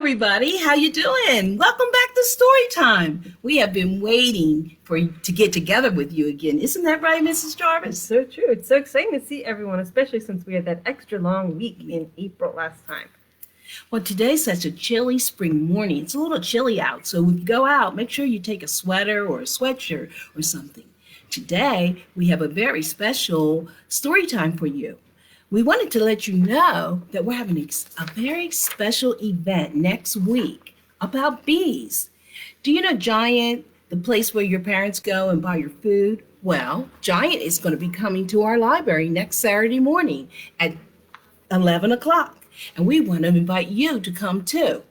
everybody. How you doing? Welcome back to Storytime. We have been waiting to get together with you again. Isn't that right, Mrs. Jarvis? It's so true. It's so exciting to see everyone, especially since we had that extra long week in April last time. Well, today's such a chilly spring morning. It's a little chilly out, so when you go out, make sure you take a sweater or a sweatshirt or something. Today, we have a very special story time for you. We wanted to let you know that we're having a very special event next week about bees. Do you know Giant, the place where your parents go and buy your food? Well, Giant is going to be coming to our library next Saturday morning at 11 o'clock. And we want to invite you to come too.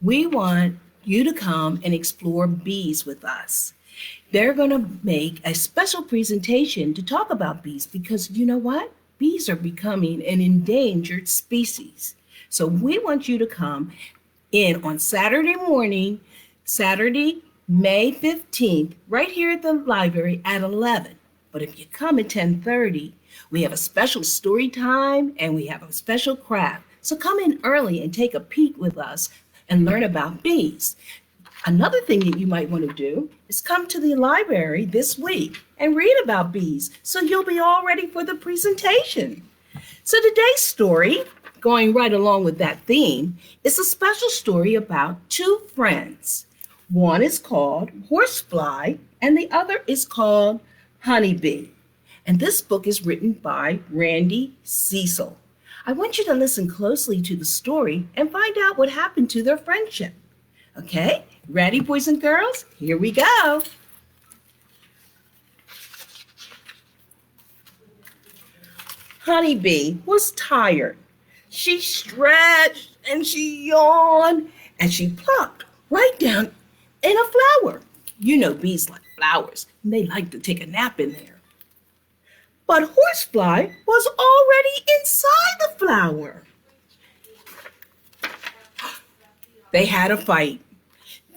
We want you to come and explore bees with us. They're going to make a special presentation to talk about bees because you know what? Bees are becoming an endangered species. So we want you to come in on Saturday morning, Saturday, May 15th, right here at the library at 11. But if you come at 10:30, we have a special story time and we have a special craft. So come in early and take a peek with us and learn about bees. Another thing that you might want to do is come to the library this week and read about bees so you'll be all ready for the presentation. So today's story, going right along with that theme, is a special story about two friends. One is called Horsefly and the other is called Honeybee. And this book is written by Randy Cecil. I want you to listen closely to the story and find out what happened to their friendship. Okay? Ready, boys and girls? Here we go. Honeybee was tired. She stretched and she yawned and she plopped right down in a flower. You know bees like flowers and they like to take a nap in there. But Horsefly was already inside the flower. They had a fight.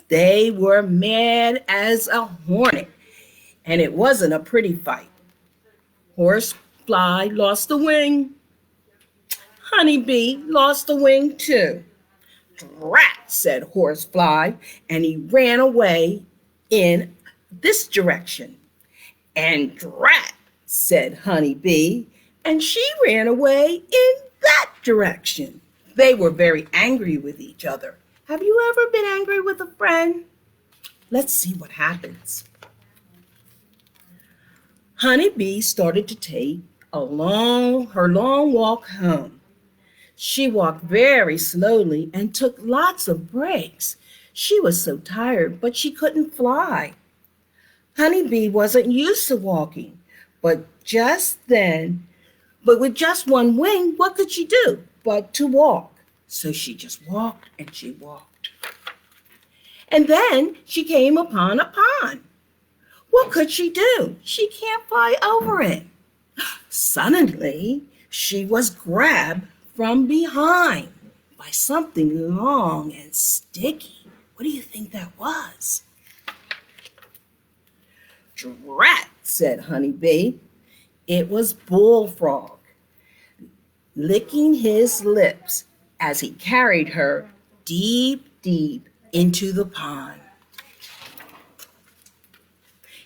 They were mad as a hornet, and it wasn't a pretty fight. Horsefly lost a wing. Honeybee lost a wing too. Drat, said Horsefly, and he ran away in this direction. And drat, said Honeybee, and she ran away in that direction. They were very angry with each other. Have you ever been angry with a friend? Let's see what happens. Honeybee started to take her long walk home. She walked very slowly and took lots of breaks. She was so tired, but she couldn't fly. Honeybee wasn't used to walking, but with just one wing, what could she do but to walk? So she just walked and she walked. And then she came upon a pond. What could she do? She can't fly over it. Suddenly, she was grabbed from behind by something long and sticky. What do you think that was? Drat, said Honeybee. It was Bullfrog, licking his lips as he carried her deep, deep into the pond.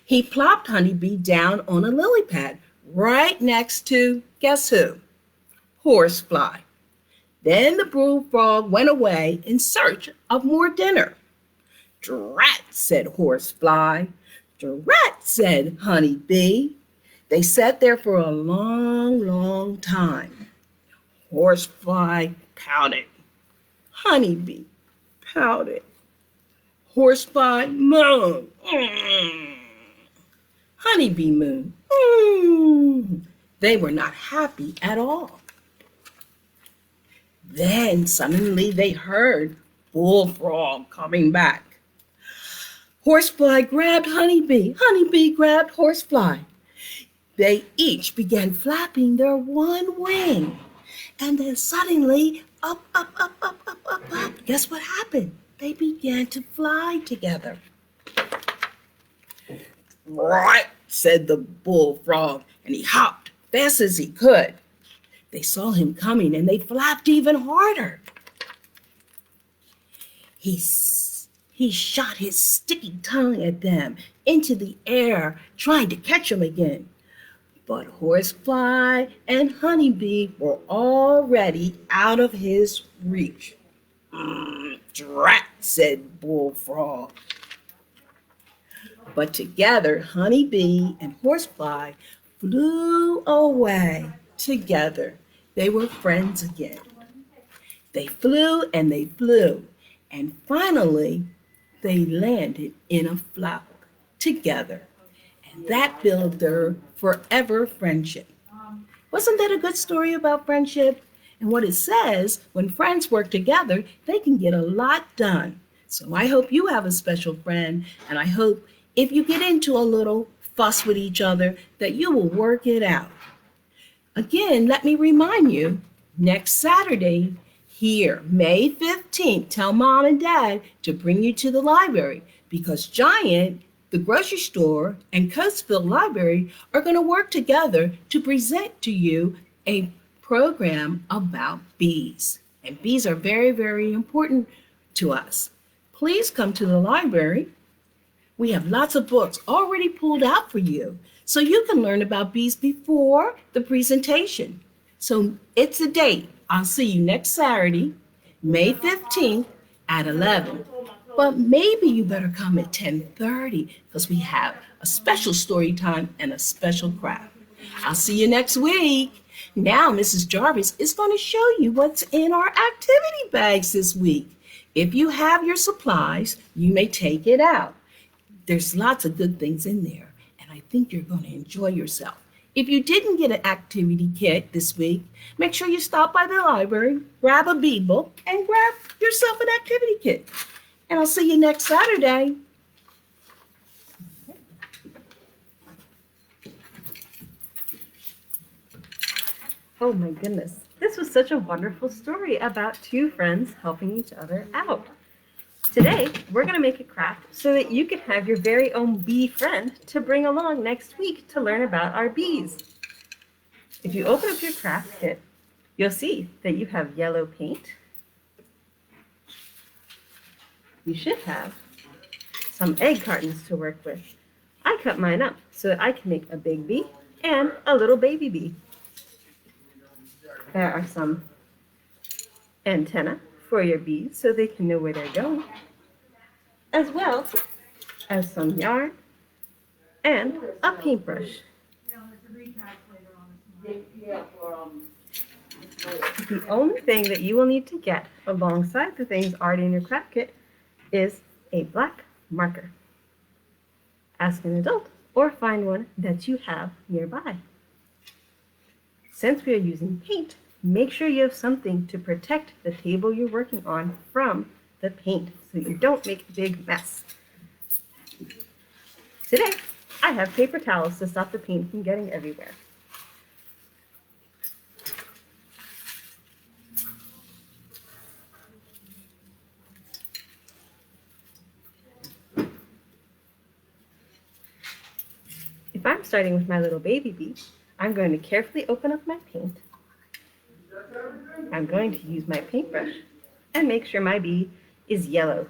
He plopped Honeybee down on a lily pad right next to, guess who? Horsefly. Then the bullfrog went away in search of more dinner. Drat, said Horsefly. Drat, said Honeybee. They sat there for a long, long time. Horsefly pouted. Honeybee pouted. Horsefly moaned. Honeybee moaned. They were not happy at all. Then suddenly they heard Bullfrog coming back. Horsefly grabbed Honeybee. Honeybee grabbed Horsefly. They each began flapping their one wing. And then suddenly, up. Guess what happened? They began to fly together. Right, said the bullfrog, and he hopped fast as he could. They saw him coming and they flapped even harder. He shot his sticky tongue at them into the air, trying to catch them again. But Horsefly and Honeybee were already out of his reach. Drat, said Bullfrog. But together, Honeybee and Horsefly flew away together. They were friends again. They flew and they flew, and finally they landed in a flower together. And that built their forever friendship. Wasn't that a good story about friendship? And what it says, when friends work together, they can get a lot done. So I hope you have a special friend, and I hope if you get into a little fuss with each other, that you will work it out. Again, let me remind you, next Saturday, here, May 15th, tell mom and dad to bring you to the library because Giant, the grocery store, and Coatesville Library are going to work together to present to you a program about bees. And bees are very, very important to us. Please come to the library. We have lots of books already pulled out for you so you can learn about bees before the presentation. So it's a date. I'll see you next Saturday, May 15th at 11. But maybe you better come at 10:30 because we have a special story time and a special craft. I'll see you next week. Now Mrs. Jarvis is going to show you what's in our activity bags this week. If you have your supplies, you may take it out. There's lots of good things in there, and I think you're going to enjoy yourself. If you didn't get an activity kit this week, make sure you stop by the library, grab a bee book, and grab yourself an activity kit. And I'll see you next Saturday. Oh my goodness. This was such a wonderful story about two friends helping each other out. Today, we're going to make a craft so that you can have your very own bee friend to bring along next week to learn about our bees. If you open up your craft kit, you'll see that you have yellow paint. You should have some egg cartons to work with. I cut mine up so that I can make a big bee and a little baby bee. There are some antennae for your bees so they can know where they're going, as well as some yarn and a paintbrush. The only thing that you will need to get alongside the things already in your craft kit is a black marker. Ask an adult or find one that you have nearby. Since we are using paint, make sure you have something to protect the table you're working on from the paint so you don't make a big mess. Today, I have paper towels to stop the paint from getting everywhere. If I'm starting with my little baby bee, I'm going to carefully open up my paint. I'm going to use my paintbrush and make sure my bee is yellow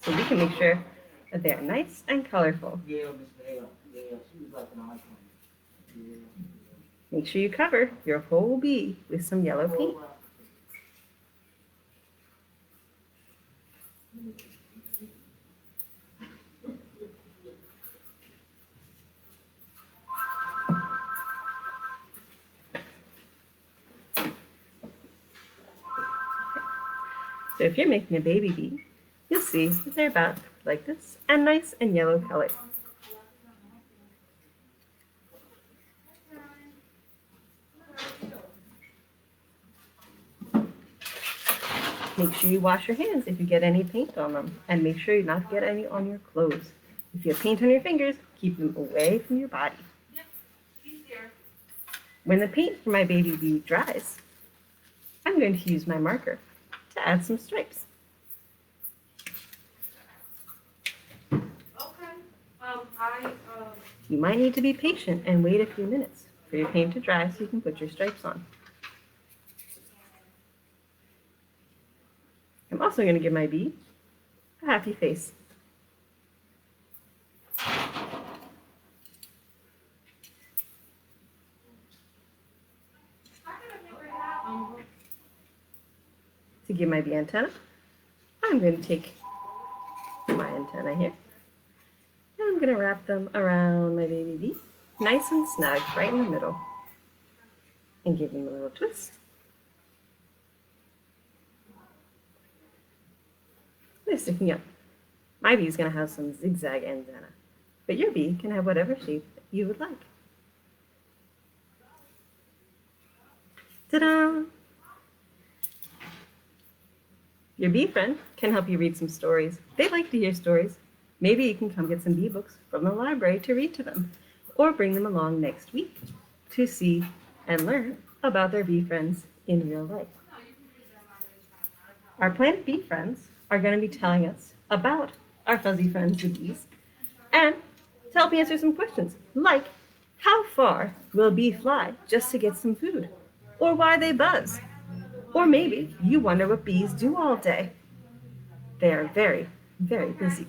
so we can make sure that they're nice and colorful. Make sure you cover your whole bee with some yellow paint. So if you're making a baby bee, you'll see that they're about like this and nice and yellow colored. Make sure you wash your hands if you get any paint on them, and make sure you not get any on your clothes. If you have paint on your fingers, keep them away from your body. When the paint for my baby bee dries, I'm going to use my marker to add some stripes. You might need to be patient and wait a few minutes for your paint to dry so you can put your stripes on. I'm also going to give my bee a happy face. To give my bee antenna, I'm going to take my antenna here. And I'm going to wrap them around my baby bee, nice and snug, right in the middle. And give them a little twist. They're sticking up. My bee is going to have some zigzag antenna, but your bee can have whatever shape you would like. Ta-da! Your bee friend can help you read some stories. They like to hear stories. Maybe you can come get some bee books from the library to read to them, or bring them along next week to see and learn about their bee friends in real life. Our planet bee friends are going to be telling us about our fuzzy friends, the bees, and to help answer some questions like, how far will a bee fly just to get some food? Or why they buzz? Or maybe you wonder what bees do all day. They are very, very busy.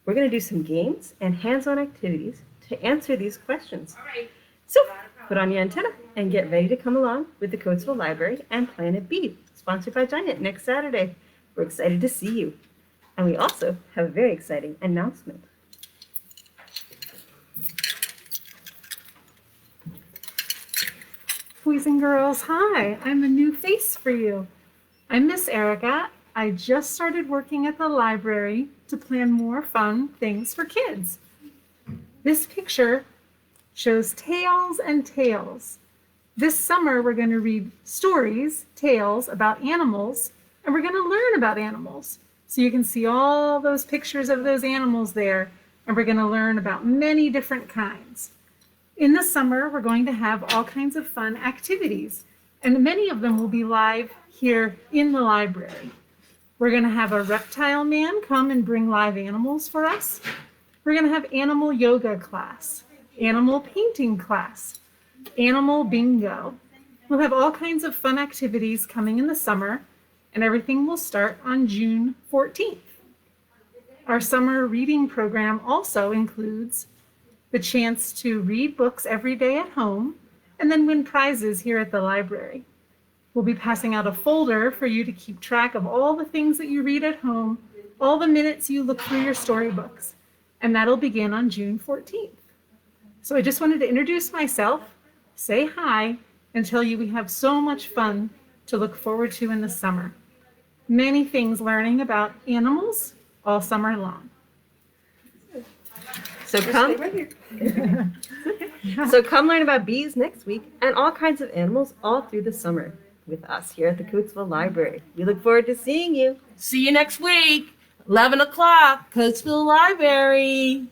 We're going to do some games and hands-on activities to answer these questions. So put on your antenna and get ready to come along with the Coatesville Library and Planet Bee, sponsored by Giant, next Saturday. We're excited to see you. And we also have a very exciting announcement. Boys and girls, hi, I'm a new face for you. I'm Miss Erica. I just started working at the library to plan more fun things for kids. This picture shows Tales and Tales. This summer, we're going to read stories, tales about animals, and we're going to learn about animals. So you can see all those pictures of those animals there, and we're going to learn about many different kinds. In the summer, we're going to have all kinds of fun activities, and many of them will be live here in the library. We're going to have a reptile man come and bring live animals for us. We're going to have animal yoga class, animal painting class, animal bingo. We'll have all kinds of fun activities coming in the summer, and everything will start on June 14th. Our summer reading program also includes the chance to read books every day at home and then win prizes here at the library. We'll be passing out a folder for you to keep track of all the things that you read at home, all the minutes you look through your storybooks, and that'll begin on June 14th. So I just wanted to introduce myself, say hi, and tell you we have so much fun to look forward to in the summer. Many things learning about animals all summer long. So come learn about bees next week and all kinds of animals all through the summer with us here at the Coatesville Library. We look forward to seeing you. See you next week, 11 o'clock, Coatesville Library.